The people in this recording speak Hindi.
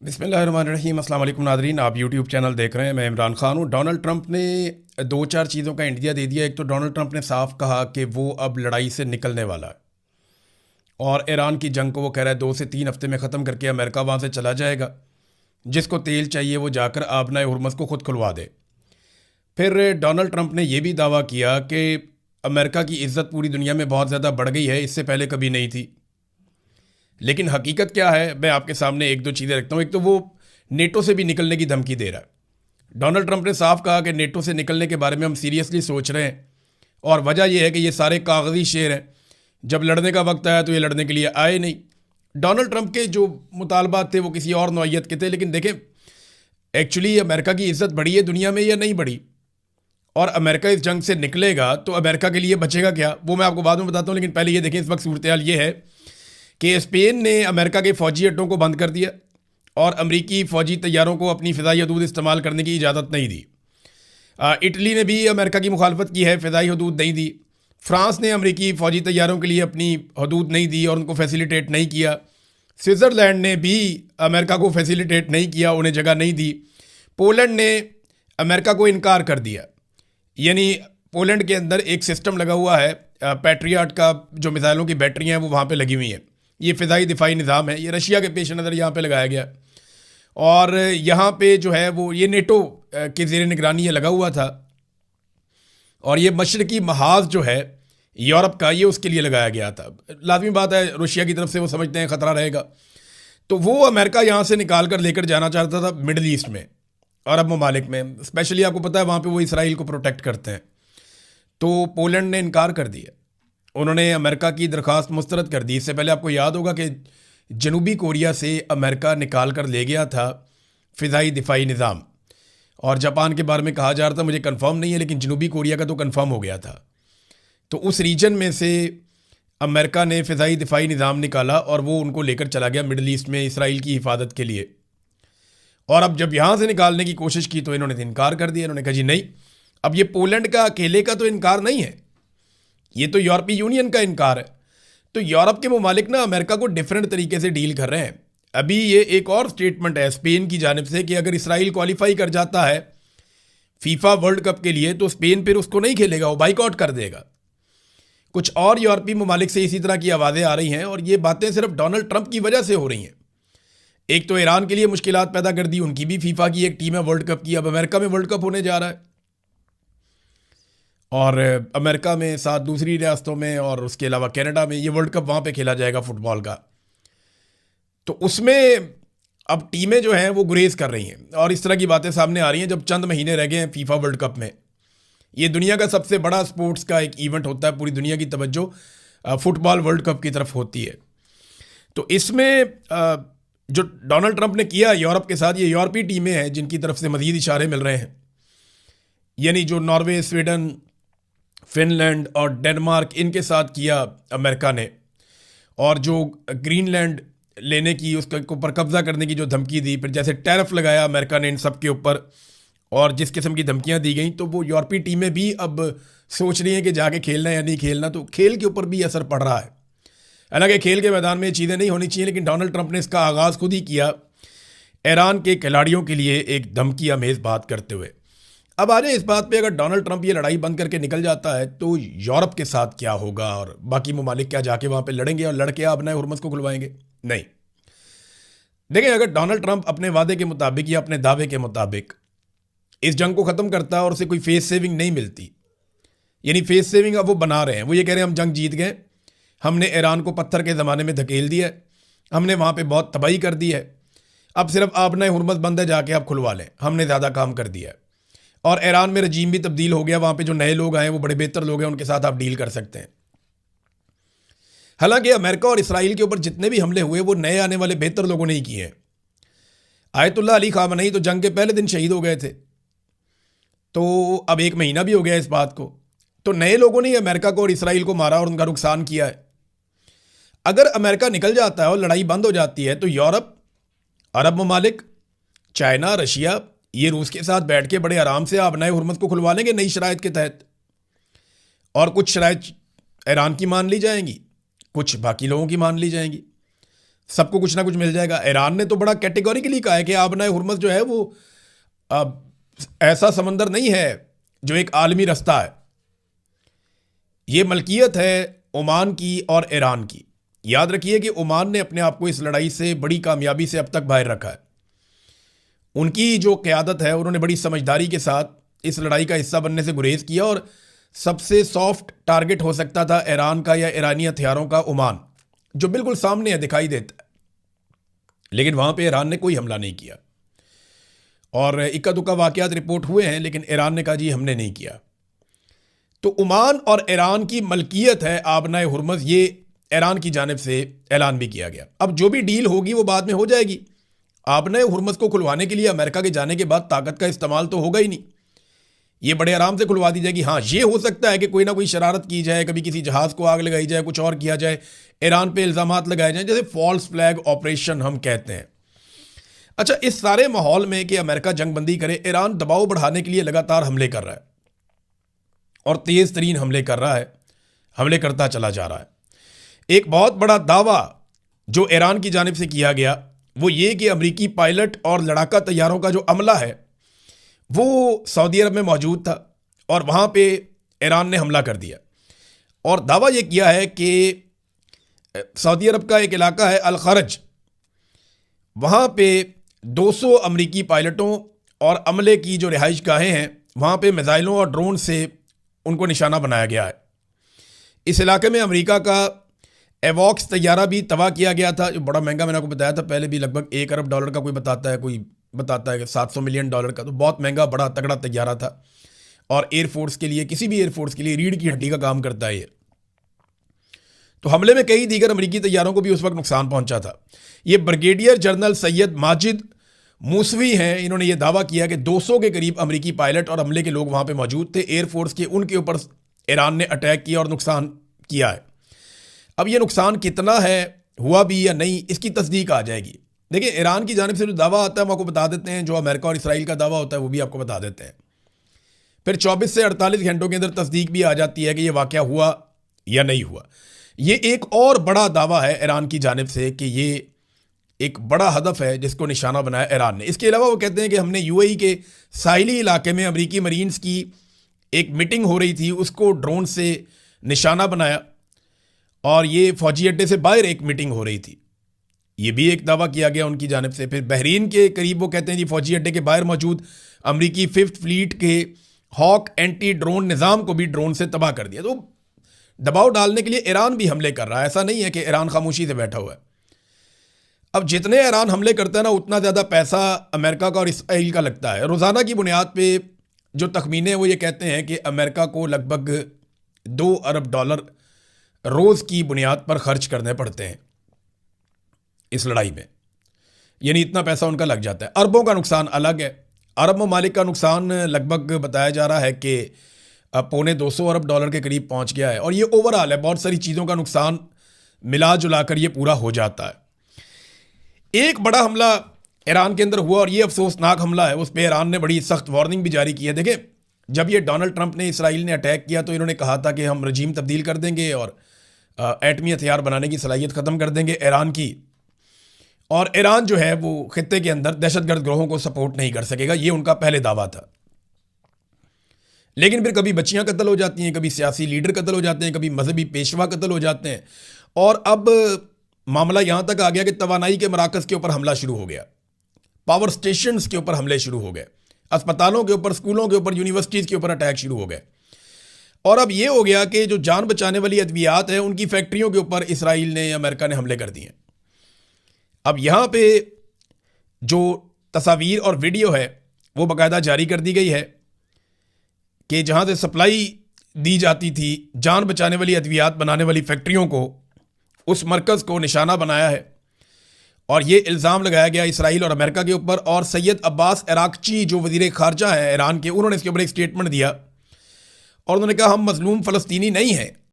बिस्मिल्लाहिर्रहमानिर्रहीम। अस्सलाम वालेकुम नादरीन, आप यूट्यूब चैनल देख रहे हैं। मैं इमरान खान हूँ। डोनाल्ड ट्रंप ने दो चार चीज़ों का इंडिया दे दिया। एक तो डोनाल्ड ट्रंप ने साफ कहा कि वो अब लड़ाई से निकलने वाला है और ईरान की जंग को वो कह रहा है 2 से 3 हफ्ते में ख़त्म करके अमेरिका वहाँ से चला जाएगा। जिसको तेल चाहिए वो जाकर आबनाए हुर्मस को खुद खुलवा दे। फिर डोनाल्ड ट्रंप ने यह भी दावा किया कि अमेरिका की इज़्ज़त पूरी दुनिया में बहुत ज़्यादा बढ़ गई है, इससे पहले कभी नहीं थी। लेकिन हकीकत क्या है, मैं आपके सामने एक दो चीज़ें रखता हूँ। एक तो वो नेटो से भी निकलने की धमकी दे रहा है। डोनाल्ड ट्रंप ने साफ कहा कि नेटो से निकलने के बारे में हम सीरियसली सोच रहे हैं और वजह यह है कि ये सारे कागजी शेर हैं, जब लड़ने का वक्त आया तो ये लड़ने के लिए आए नहीं। डोनाल्ड ट्रंप के जो मुतालबात थे वो किसी और नौइयत के थे। लेकिन देखें, एक्चुअली अमेरिका की इज़्ज़त बढ़ी है दुनिया में या नहीं बढ़ी, और अमेरिका इस जंग से निकलेगा तो अमेरिका के लिए बचेगा क्या, वो मैं आपको बाद में बताता हूँ। लेकिन पहले ये देखें, इस वक्त सूरत हाल ये है कि स्पेन ने अमेरिका के फ़ौजी अड्डों को बंद कर दिया और अमरीकी फ़ौजी तैयारों को अपनी फ़िज़ाई हदूद इस्तेमाल करने की इजाज़त नहीं दी। इटली ने भी अमेरिका की मुखालफत की है, फ़िज़ाई हदूद नहीं दी। फ्रांस ने अमरीकी फ़ौजी तैयारों के लिए अपनी हदूद नहीं दी और उनको फैसिलिटेट नहीं किया। स्विट्ज़रलैंड ने भी अमेरिका को फैसिलिटेट नहीं किया, उन्हें जगह नहीं दी। पोलैंड ने अमेरिका को इनकार कर दिया। यानी पोलैंड के अंदर एक सिस्टम लगा हुआ है पैट्रियट का, जो मिसाइलों की बैटरियाँ हैं वो वहाँ पे लगी हुई हैं। ये फ़िज़ाई दिफाई निज़ाम है, ये रशिया के पेश नज़र यहाँ पे लगाया गया और यहाँ पे जो है वो ये नेटो के ज़ेर निगरानी ये लगा हुआ था। और ये मशरकी महाज जो है यूरोप का, ये उसके लिए लगाया गया था। लाजमी बात है, रशिया की तरफ से वो समझते हैं ख़तरा रहेगा, तो वो अमेरिका यहाँ से निकाल कर लेकर जाना चाहता था मिडल ईस्ट में, अरब ममालिक में। स्पेशली आपको पता है वहाँ पे वो इसराइल को प्रोटेक्ट करते हैं। तो पोलैंड ने इनकार कर दिया, उन्होंने अमेरिका की दरख्वास्त मुस्तरद कर दी। इससे पहले आपको याद होगा कि जनूबी कोरिया से अमेरिका निकाल कर ले गया था फ़िज़ाई दिफाई निज़ाम, और जापान के बारे में कहा जा रहा था, मुझे कंफर्म नहीं है, लेकिन जनूबी कोरिया का तो कंफर्म हो गया था। तो उस रीजन में से अमेरिका ने फ़िज़ाई दिफाई निज़ाम निकाला और वो उनको लेकर चला गया मिडल ईस्ट में इसराइल की हिफाजत के लिए। और अब जब यहाँ से निकालने की कोशिश की तो इन्होंने इनकार कर दिया। इन्होंने कहा जी नहीं, अब ये पोलैंड का अकेले का तो इनकार नहीं है, ये तो यूरोपीय यूनियन का इनकार है। तो यूरोप के ममालिक ना अमेरिका को डिफरेंट तरीके से डील कर रहे हैं। अभी ये एक और स्टेटमेंट है स्पेन की जानिब से कि अगर इसराइल क्वालिफाई कर जाता है फीफा वर्ल्ड कप के लिए तो स्पेन फिर उसको नहीं खेलेगा, वो बाइकआउट कर देगा। कुछ और यूरोपीय ममालिक से इसी तरह की आवाज़ें आ रही हैं और ये बातें सिर्फ डोनाल्ड ट्रंप की वजह से हो रही हैं। एक तो ईरान के लिए मुश्किलात पैदा कर दी, उनकी भी फीफा की एक टीम है वर्ल्ड कप की, अब अमेरिका में वर्ल्ड कप होने जा रहा है और अमेरिका में 7 दूसरी रियासतों में और उसके अलावा कनाडा में ये वर्ल्ड कप वहाँ पे खेला जाएगा फुटबॉल का। तो उसमें अब टीमें जो हैं वो गुरेज कर रही हैं और इस तरह की बातें सामने आ रही हैं जब चंद महीने रह गए हैं फीफा वर्ल्ड कप में। ये दुनिया का सबसे बड़ा स्पोर्ट्स का एक इवेंट होता है, पूरी दुनिया की तवज्जो फुटबॉल वर्ल्ड कप की तरफ होती है। तो इसमें जो डोनाल्ड ट्रंप ने किया यूरोप के साथ, ये यूरोपीय टीमें हैं जिनकी तरफ से मज़ीद इशारे मिल रहे हैं। यानी जो नॉर्वे, स्वीडन, फिनलैंड और डेनमार्क, इनके साथ किया अमेरिका ने, और जो ग्रीनलैंड लेने की, उसके ऊपर कब्ज़ा करने की जो धमकी दी, फिर जैसे टैरिफ लगाया अमेरिका ने इन सब के ऊपर और जिस किस्म की धमकियां दी गई, तो वो यूरोपीय टीमें भी अब सोच रही हैं कि जाके खेलना है या नहीं खेलना। तो खेल के ऊपर भी असर पड़ रहा है। हालांकि खेल के मैदान में ये चीज़ें नहीं होनी चाहिए, लेकिन डोनाल्ड ट्रंप ने इसका आगाज़ खुद ही किया ईरान के खिलाड़ियों के लिए एक धमकी आमेज़ बात करते हुए। अब आ जाए इस बात पे, अगर डोनाल्ड ट्रंप ये लड़ाई बंद करके निकल जाता है तो यूरोप के साथ क्या होगा और बाकी ममालिक क्या जाके वहाँ पे लड़ेंगे और लड़के अपने हुर्मस को खुलवाएंगे? नहीं। देखिए, अगर डोनाल्ड ट्रंप अपने वादे के मुताबिक या अपने दावे के मुताबिक इस जंग को ख़त्म करता है और उसे कोई फेस सेविंग नहीं मिलती, यानी फेस सेविंग अब वो बना रहे हैं, वो ये कह रहे हैं हम जंग जीत गए, हमने ईरान को पत्थर के ज़माने में धकेल दिया है, हमने वहाँ पर बहुत तबाही कर दी है, अब सिर्फ आपने हुर्मस बंद है, जाके आप खुलवा लें, हमने ज़्यादा काम कर दिया है। और ईरान में रजीम भी तब्दील हो गया, वहाँ पे जो नए लोग आए वो बड़े बेहतर लोग हैं, उनके साथ आप डील कर सकते हैं। हालांकि अमेरिका और इसराइल के ऊपर जितने भी हमले हुए वो नए आने वाले बेहतर लोगों ने ही किए हैं। आयतुल्लाह अली खामनेई तो जंग के पहले दिन शहीद हो गए थे, तो अब 1 महीना भी हो गया इस बात को। तो नए लोगों ने ही अमेरिका को और इसराइल को मारा और उनका नुकसान किया है। अगर अमेरिका निकल जाता है और लड़ाई बंद हो जाती है तो यूरोप, अरब ममालिक, चाइना, रशिया, ये रूस के साथ बैठ के बड़े आराम से आप नए हुर्मस को खुलवा लेंगे नई शराइत के तहत। और कुछ शराइत ईरान की मान ली जाएंगी, कुछ बाकी लोगों की मान ली जाएंगी। सबको कुछ ना कुछ मिल जाएगा। ईरान ने तो बड़ा कैटेगोरिकली कहा है कि आबनाए हुर्मुज़ जो है वो ऐसा समंदर नहीं है जो एक आलमी रास्ता है, ये मलकियत है ओमान की और ईरान की। याद रखिए कि ओमान ने अपने आप को इस लड़ाई से बड़ी कामयाबी से अब तक बाहर रखा है। उनकी जो क़यादत है, उन्होंने बड़ी समझदारी के साथ इस लड़ाई का हिस्सा बनने से गुरेज किया और सबसे सॉफ्ट टारगेट हो सकता था ईरान का या ईरानी हथियारों का ओमान, जो बिल्कुल सामने है, दिखाई देता है, लेकिन वहां पे ईरान ने कोई हमला नहीं किया। और इक्का दुक्का वाकयात रिपोर्ट हुए हैं, लेकिन ईरान ने कहा जी हमने नहीं किया। तो ओमान और ईरान की मलकियत है आबनाए हुर्मुज़, ये ईरान की जानिब से ऐलान भी किया गया। अब जो भी डील होगी वो बाद में हो जाएगी। आबनाए हुर्मुज़ को खुलवाने के लिए अमेरिका के जाने के बाद ताकत का इस्तेमाल तो होगा ही नहीं, ये बड़े आराम से खुलवा दी जाएगी। हाँ, ये हो सकता है कि कोई ना कोई शरारत की जाए, कभी किसी जहाज़ को आग लगाई जाए, कुछ और किया जाए, ईरान पे इल्ज़ामात लगाए जाए, जैसे फॉल्स फ्लैग ऑपरेशन हम कहते हैं। अच्छा, इस सारे माहौल में कि अमेरिका जंगबंदी करे, ईरान दबाव बढ़ाने के लिए लगातार हमले कर रहा है और तेज़ तरीन हमले कर रहा है, हमले करता चला जा रहा है। एक बहुत बड़ा दावा जो ईरान की जानिब से किया गया वो ये कि अमरीकी पायलट और लड़ाका तैयारों का जो अमला है वो सऊदी अरब में मौजूद था और वहाँ पे ईरान ने हमला कर दिया। और दावा ये किया है कि सऊदी अरब का एक इलाका है अल खरज, वहाँ पे 200 अमरीकी पायलटों और अमले की जो रिहाइश गाहें हैं वहाँ पे मिसाइलों और ड्रोन से उनको निशाना बनाया गया है। इस इलाके में अमेरिका का एवॉक्स तैयारा भी तबाह किया गया था, जो बड़ा महंगा, मैंने आपको बताया था पहले भी, लगभग $1 अरब का कोई बताता है कि $700 मिलियन का, तो बहुत महंगा बड़ा तगड़ा तैयारा था। और एयरफोर्स के लिए, किसी भी एयरफोर्स के लिए रीढ़ की हड्डी का काम करता है ये। तो हमले में कई दीगर अमरीकी तैयारों को भी उस वक्त नुकसान पहुंचा था। ये ब्रिगेडियर जनरल सैयद माजिद मूसवी हैं, इन्होंने ये दावा किया कि 200 के करीब अमरीकी पायलट और अमले के लोग वहाँ पे मौजूद थे। एयरफोर्स के उनके ऊपर ईरान ने अटैक किया और नुकसान किया है। अब ये नुकसान कितना है, हुआ भी या नहीं, इसकी तस्दीक आ जाएगी। देखिए, ईरान की जानिब से जो दावा आता है हम आपको बता देते हैं, जो अमेरिका और इसराइल का दावा होता है वो भी आपको बता देते हैं। फिर 24 से 48 घंटों के अंदर तस्दीक भी आ जाती है कि ये वाक़या हुआ या नहीं हुआ। ये एक और बड़ा दावा है ईरान की जानिब से कि ये एक बड़ा हदफ है जिसको निशाना बनाया ईरान ने। इसके अलावा वो कहते हैं कि हमने यूएई के साहिली इलाके में अमरीकी मरीन्स की एक मीटिंग हो रही थी, उसको ड्रोन से निशाना बनाया और ये फौजी अड्डे से बाहर एक मीटिंग हो रही थी, ये भी एक दावा किया गया उनकी जानिब से। फिर बहरीन के करीब वो कहते हैं जी फौजी अड्डे के बाहर मौजूद अमरीकी 5th फ्लीट के हॉक एंटी ड्रोन निज़ाम को भी ड्रोन से तबाह कर दिया। तो दबाव डालने के लिए ईरान भी हमले कर रहा है, ऐसा नहीं है कि ईरान खामोशी से बैठा हुआ है। अब जितने ईरान हमले करता है ना, उतना ज़्यादा पैसा अमेरिका का और इसराइल का लगता है। रोज़ाना की बुनियाद पे जो तखमीने वो ये कहते हैं कि अमेरिका को लगभग $2 अरब रोज़ की बुनियाद पर खर्च करने पड़ते हैं इस लड़ाई में, यानी इतना पैसा उनका लग जाता है। अरबों का नुकसान अलग है। अरब ममालिक का नुकसान लगभग बताया जा रहा है कि $250 अरब के करीब पहुंच गया है। और ये ओवरऑल है, बहुत सारी चीज़ों का नुकसान मिला जुला कर ये पूरा हो जाता है। एक बड़ा हमला ईरान के अंदर हुआ और ये अफसोसनाक हमला है, उस पर ईरान ने बड़ी सख्त वार्निंग भी जारी की है। देखें, जब ये डोनाल्ड ट्रंप ने, इसराइल ने अटैक किया तो इन्होंने कहा था कि हम रजीम तब्दील कर देंगे और एटमी हथियार बनाने की सलाहियत ख़त्म कर देंगे ईरान की, और ईरान जो है वो खित्ते के अंदर दहशतगर्द ग्रोहों को सपोर्ट नहीं कर सकेगा, ये उनका पहले दावा था। लेकिन फिर कभी बच्चियां कत्ल हो जाती हैं, कभी सियासी लीडर कत्ल हो जाते हैं, कभी मजहबी पेशवा कत्ल हो जाते हैं, और अब मामला यहां तक आ गया कि तवानाई के मराकज़ के ऊपर हमला शुरू हो गया, पावर स्टेशंस के ऊपर हमले शुरू हो गए, अस्पतालों के ऊपर, स्कूलों के ऊपर, यूनिवर्सिटीज़ के ऊपर अटैक शुरू हो गए। और अब ये हो गया कि जो जान बचाने वाली अद्वियात हैं उनकी फैक्ट्रियों के ऊपर इसराइल ने, अमेरिका ने हमले कर दिए। अब यहाँ पे जो तस्वीर और वीडियो है वो बाकायदा जारी कर दी गई है कि जहाँ से सप्लाई दी जाती थी जान बचाने वाली अद्वियात बनाने वाली फैक्ट्रियों को, उस मरकज़ को निशाना बनाया है। और ये इल्ज़ाम लगाया गया इसराइल और अमेरिका के ऊपर। और सैयद अब्बास अराक्ची जो वज़ीर ख़ारजा है ईरान के, उन्होंने इसके ऊपर एक स्टेटमेंट दिया और उन्होंने कहा हम मज़लूम फ़लस्तीनी नहीं हैं,